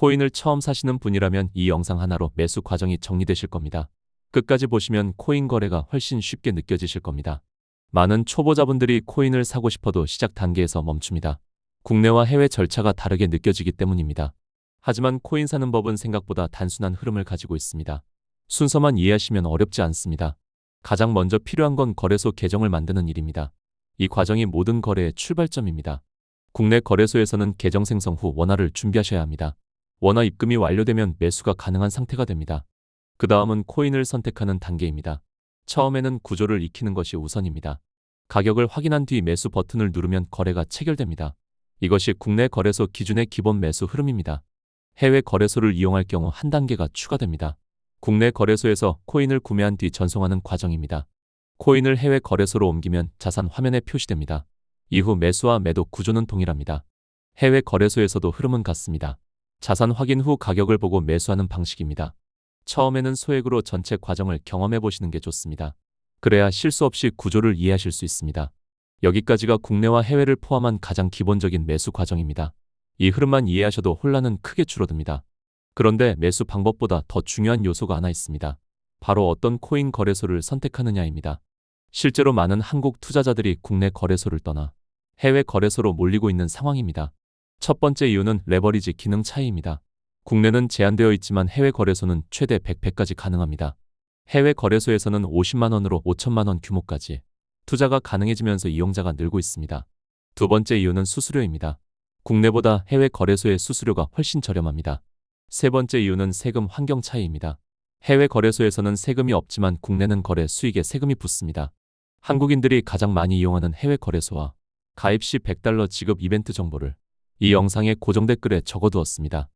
코인을 처음 사시는 분이라면 이 영상 하나로 매수 과정이 정리되실 겁니다. 끝까지 보시면 코인 거래가 훨씬 쉽게 느껴지실 겁니다. 많은 초보자분들이 코인을 사고 싶어도 시작 단계에서 멈춥니다. 국내와 해외 절차가 다르게 느껴지기 때문입니다. 하지만 코인 사는 법은 생각보다 단순한 흐름을 가지고 있습니다. 순서만 이해하시면 어렵지 않습니다. 가장 먼저 필요한 건 거래소 계정을 만드는 일입니다. 이 과정이 모든 거래의 출발점입니다. 국내 거래소에서는 계정 생성 후 원화를 준비하셔야 합니다. 원화 입금이 완료되면 매수가 가능한 상태가 됩니다. 그 다음은 코인을 선택하는 단계입니다. 처음에는 구조를 익히는 것이 우선입니다. 가격을 확인한 뒤 매수 버튼을 누르면 거래가 체결됩니다. 이것이 국내 거래소 기준의 기본 매수 흐름입니다. 해외 거래소를 이용할 경우 한 단계가 추가됩니다. 국내 거래소에서 코인을 구매한 뒤 전송하는 과정입니다. 코인을 해외 거래소로 옮기면 자산 화면에 표시됩니다. 이후 매수와 매도 구조는 동일합니다. 해외 거래소에서도 흐름은 같습니다. 자산 확인 후 가격을 보고 매수하는 방식입니다. 처음에는 소액으로 전체 과정을 경험해 보시는 게 좋습니다. 그래야 실수 없이 구조를 이해하실 수 있습니다. 여기까지가 국내와 해외를 포함한 가장 기본적인 매수 과정입니다. 이 흐름만 이해하셔도 혼란은 크게 줄어듭니다. 그런데 매수 방법보다 더 중요한 요소가 하나 있습니다. 바로 어떤 코인 거래소를 선택하느냐입니다. 실제로 많은 한국 투자자들이 국내 거래소를 떠나 해외 거래소로 몰리고 있는 상황입니다. 첫 번째 이유는 레버리지 기능 차이입니다. 국내는 제한되어 있지만 해외 거래소는 최대 100배까지 가능합니다. 해외 거래소에서는 50만 원으로 5천만 원 규모까지 투자가 가능해지면서 이용자가 늘고 있습니다. 두 번째 이유는 수수료입니다. 국내보다 해외 거래소의 수수료가 훨씬 저렴합니다. 세 번째 이유는 세금 환경 차이입니다. 해외 거래소에서는 세금이 없지만 국내는 거래 수익에 세금이 붙습니다. 한국인들이 가장 많이 이용하는 해외 거래소와 가입 시 $100 지급 이벤트 정보를 이 영상의 고정 댓글에 적어두었습니다.